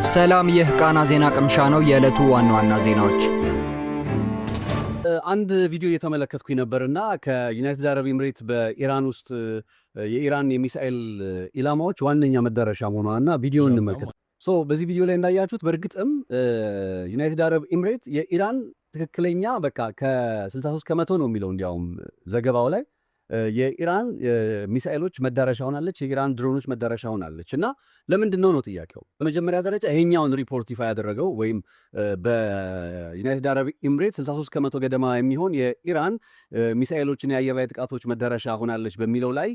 ሰላም ይህ ቃና ዜና ቅምሻ ነው። የዕለቱ ዋና ዋና ዜናዎች አንድ ቪዲዮ እየተመለከትኩኝ ነበርና ከዩናይትድ አረብ ኤምሬት በኢራን ውስጥ የኢራን የሚሳኤል ኢላማዎች ዋነኛ መዳረሻ መሆኗና ቪዲዮ እንመልከት። በዚህ ቪዲዮ ላይ እንዳያችሁት በእርግጥም ዩናይትድ አረብ ኤምሬት የኢራን ትክክለኛ በቃ ከ63 ከመቶ ነው የሚለው እንዲያውም ዘገባው ላይ የኢራን ሚሳኤሎች መዳረሻ ሆናለች፣ የኢራን ድሮኖች መዳረሻ ሆናለች። እና ለምንድን ነው ጥያቄው? በመጀመሪያ ደረጃ ይሄኛውን ሪፖርት ይፋ ያደረገው ወይም በዩናይትድ አረብ ኤምሬት 63 ከመቶ ገደማ የሚሆን የኢራን ሚሳኤሎችን የአየር ላይ ጥቃቶች መዳረሻ ሆናለች በሚለው ላይ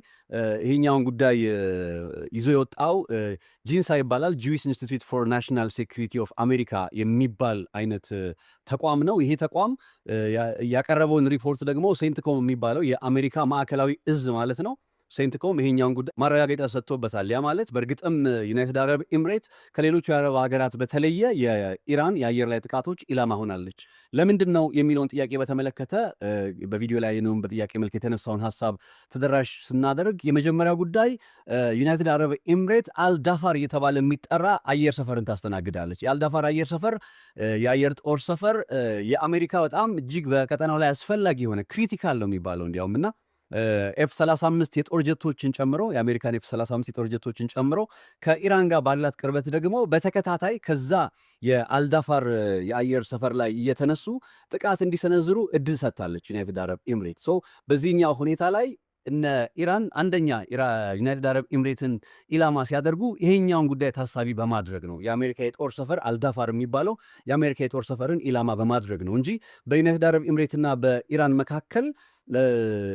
ይሄኛውን ጉዳይ ይዞ የወጣው ጂንሳ ይባላል። ጂዊስ ኢንስቲትዩት ፎር ናሽናል ሴኩሪቲ ኦፍ አሜሪካ የሚባል አይነት ተቋም ነው። ይሄ ተቋም ያቀረበውን ሪፖርት ደግሞ ሴንትኮም የሚባለው የአሜሪካ ማዕከላዊ እዝ ማለት ነው። ሴንትኮም ይሄኛውን ጉዳይ ማረጋገጫ ሰጥቶበታል። ያ ማለት በእርግጥም ዩናይትድ አረብ ኤምሬት ከሌሎቹ የአረብ ሀገራት በተለየ የኢራን የአየር ላይ ጥቃቶች ኢላማ ሆናለች። ለምንድን ነው የሚለውን ጥያቄ በተመለከተ በቪዲዮ ላይ ነው በጥያቄ መልክ የተነሳውን ሀሳብ ተደራሽ ስናደርግ የመጀመሪያው ጉዳይ ዩናይትድ አረብ ኤምሬት አልዳፋር እየተባለ የሚጠራ አየር ሰፈርን ታስተናግዳለች። የአልዳፋር አየር ሰፈር የአየር ጦር ሰፈር የአሜሪካ በጣም እጅግ በቀጠናው ላይ አስፈላጊ የሆነ ክሪቲካል ነው የሚባለው እንዲያውም እና ኤፍ35 የጦር ጀቶችን ጨምሮ የአሜሪካን ኤፍ35 የጦር ጀቶችን ጨምሮ ከኢራን ጋር ባላት ቅርበት ደግሞ በተከታታይ ከዛ የአልዳፋር የአየር ሰፈር ላይ እየተነሱ ጥቃት እንዲሰነዝሩ እድል ሰጥታለች ዩናይትድ አረብ ኤምሬት። በዚህኛው ሁኔታ ላይ እነ ኢራን አንደኛ ዩናይትድ አረብ ኤምሬትን ኢላማ ሲያደርጉ ይሄኛውን ጉዳይ ታሳቢ በማድረግ ነው። የአሜሪካ የጦር ሰፈር አልዳፋር የሚባለው የአሜሪካ የጦር ሰፈርን ኢላማ በማድረግ ነው እንጂ በዩናይትድ አረብ ኤምሬትና በኢራን መካከል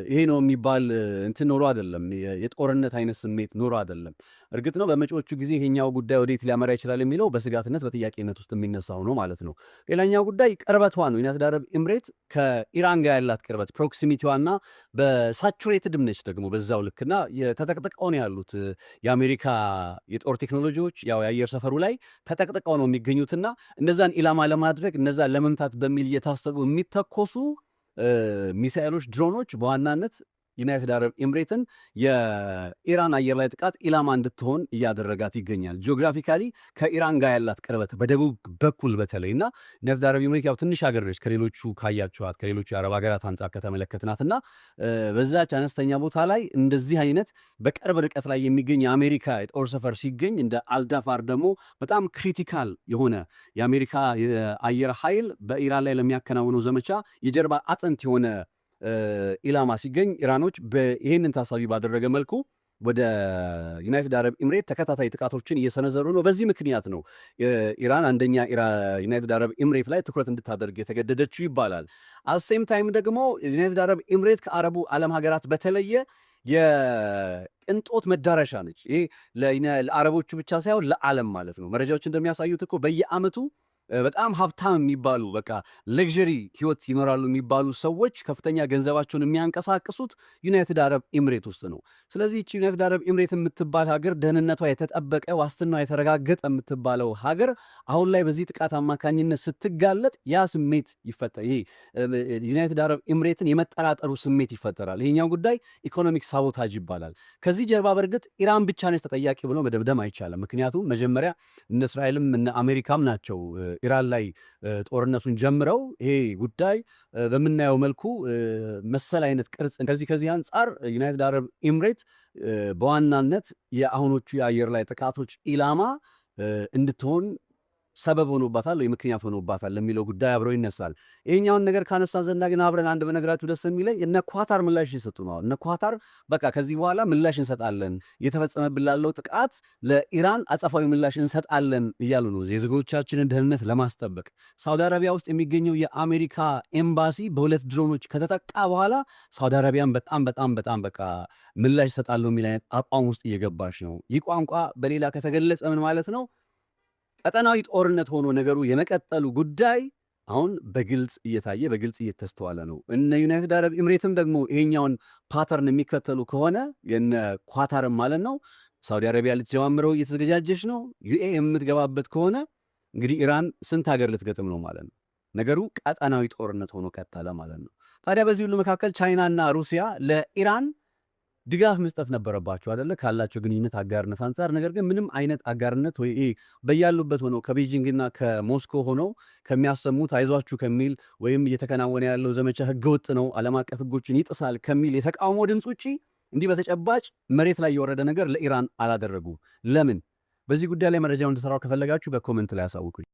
ይሄ ነው የሚባል እንትን ኖሮ አይደለም። የጦርነት አይነት ስሜት ኖሮ አይደለም። እርግጥ ነው በመጪዎቹ ጊዜ ይሄኛው ጉዳይ ወዴት ሊያመራ ይችላል የሚለው በስጋትነት በጥያቄነት ውስጥ የሚነሳው ነው ማለት ነው። ሌላኛው ጉዳይ ቅርበቷ ነው። ዩናይትድ አረብ ኤምሬት ከኢራን ጋር ያላት ቅርበት ፕሮክሲሚቲዋና በሳቹሬትድ ነች ደግሞ በዛው ልክና ተጠቅጥቀው ነው ያሉት የአሜሪካ የጦር ቴክኖሎጂዎች ያው የአየር ሰፈሩ ላይ ተጠቅጥቀው ነው የሚገኙትና እነዛን ኢላማ ለማድረግ እነዛን ለመምታት በሚል እየታሰቡ የሚተኮሱ ሚሳኤሎች፣ ድሮኖች በዋናነት ዩናይትድ አረብ ኤምሬትን የኢራን አየር ላይ ጥቃት ኢላማ እንድትሆን እያደረጋት ይገኛል። ጂኦግራፊካሊ ከኢራን ጋር ያላት ቅርበት በደቡብ በኩል በተለይና ዩናይትድ አረብ ኤምሬት ያው ትንሽ ሀገር ነች ከሌሎቹ ካያችኋት ከሌሎቹ የአረብ ሀገራት አንጻር ከተመለከትናትና በዛች አነስተኛ ቦታ ላይ እንደዚህ አይነት በቅርብ ርቀት ላይ የሚገኝ የአሜሪካ የጦር ሰፈር ሲገኝ እንደ አልዳፋር ደግሞ በጣም ክሪቲካል የሆነ የአሜሪካ የአየር ኃይል በኢራን ላይ ለሚያከናውነው ዘመቻ የጀርባ አጥንት የሆነ ኢላማ ሲገኝ ኢራኖች ይህንን ታሳቢ ባደረገ መልኩ ወደ ዩናይትድ አረብ ኤምሬት ተከታታይ ጥቃቶችን እየሰነዘሩ ነው። በዚህ ምክንያት ነው ኢራን አንደኛ ዩናይትድ አረብ ኤምሬት ላይ ትኩረት እንድታደርግ የተገደደችው ይባላል። አሴም ታይም ደግሞ ዩናይትድ አረብ ኤምሬት ከአረቡ ዓለም ሀገራት በተለየ የቅንጦት መዳረሻ ነች። ይሄ ለአረቦቹ ብቻ ሳይሆን ለዓለም ማለት ነው። መረጃዎች እንደሚያሳዩት እኮ በየዓመቱ በጣም ሀብታም የሚባሉ በቃ ሌክዠሪ ህይወት ይኖራሉ የሚባሉ ሰዎች ከፍተኛ ገንዘባቸውን የሚያንቀሳቅሱት ዩናይትድ አረብ ኤምሬት ውስጥ ነው። ስለዚህ ይህች ዩናይትድ አረብ ኤምሬት የምትባል ሀገር ደህንነቷ የተጠበቀ ዋስትናዋ የተረጋገጠ የምትባለው ሀገር አሁን ላይ በዚህ ጥቃት አማካኝነት ስትጋለጥ ያ ስሜት ይፈጠራል። ይሄ ዩናይትድ አረብ ኤምሬትን የመጠራጠሩ ስሜት ይፈጠራል። ይሄኛው ጉዳይ ኢኮኖሚክ ሳቦታጅ ይባላል። ከዚህ ጀርባ በእርግጥ ኢራን ብቻ ነች ተጠያቂ ብሎ መደምደም አይቻልም። ምክንያቱም መጀመሪያ እነ እስራኤልም እነ አሜሪካም ናቸው ኢራን ላይ ጦርነቱን ጀምረው ይሄ ጉዳይ በምናየው መልኩ መሰል አይነት ቅርጽ ከዚህ አንጻር ዩናይትድ አረብ ኤምሬት በዋናነት የአሁኖቹ የአየር ላይ ጥቃቶች ኢላማ እንድትሆን ሰበብ ሆኖባታል ወይ ምክንያት ሆኖባታል ለሚለው ጉዳይ አብረው ይነሳል። ይሄኛውን ነገር ካነሳ ዘንዳ ግን አብረን አንድ በነገራችሁ ደስ የሚለኝ እነ ኳታር ምላሽ ይሰጡ ነው። እነ ኳታር በቃ ከዚህ በኋላ ምላሽ እንሰጣለን፣ የተፈጸመብን ላለው ጥቃት ለኢራን አጸፋዊ ምላሽ እንሰጣለን እያሉ ነው የዜጎቻችንን ደህንነት ለማስጠበቅ። ሳውዲ አረቢያ ውስጥ የሚገኘው የአሜሪካ ኤምባሲ በሁለት ድሮኖች ከተጠቃ በኋላ ሳውዲ አረቢያን በጣም በቃ ምላሽ ይሰጣለሁ የሚል አይነት አቋም ውስጥ እየገባች ነው። ይህ ቋንቋ በሌላ ከተገለጸ ምን ማለት ነው? ቀጠናዊ ጦርነት ሆኖ ነገሩ የመቀጠሉ ጉዳይ አሁን በግልጽ እየታየ በግልጽ እየተስተዋለ ነው። እነ ዩናይትድ አረብ ኤምሬትም ደግሞ ይሄኛውን ፓተርን የሚከተሉ ከሆነ የነ ኳታርም ማለት ነው ሳውዲ አረቢያ ልትጀማምረው እየተዘገጃጀች ነው። ዩኤ የምትገባበት ከሆነ እንግዲህ ኢራን ስንት ሀገር ልትገጥም ነው ማለት ነው። ነገሩ ቀጠናዊ ጦርነት ሆኖ ቀጠለ ማለት ነው። ታዲያ በዚህ ሁሉ መካከል ቻይናና ሩሲያ ለኢራን ድጋፍ መስጠት ነበረባቸው አይደለ? ካላቸው ግንኙነት አጋርነት አንጻር። ነገር ግን ምንም አይነት አጋርነት ወይ በያሉበት ሆነው ከቤጂንግና ከሞስኮ ሆነው ከሚያሰሙት አይዟችሁ ከሚል ወይም እየተከናወነ ያለው ዘመቻ ህገወጥ ነው፣ ዓለም አቀፍ ህጎችን ይጥሳል ከሚል የተቃውሞ ድምፅ ውጪ እንዲህ በተጨባጭ መሬት ላይ የወረደ ነገር ለኢራን አላደረጉ። ለምን? በዚህ ጉዳይ ላይ መረጃውን እንድሰራው ከፈለጋችሁ በኮሜንት ላይ አሳውቁኝ።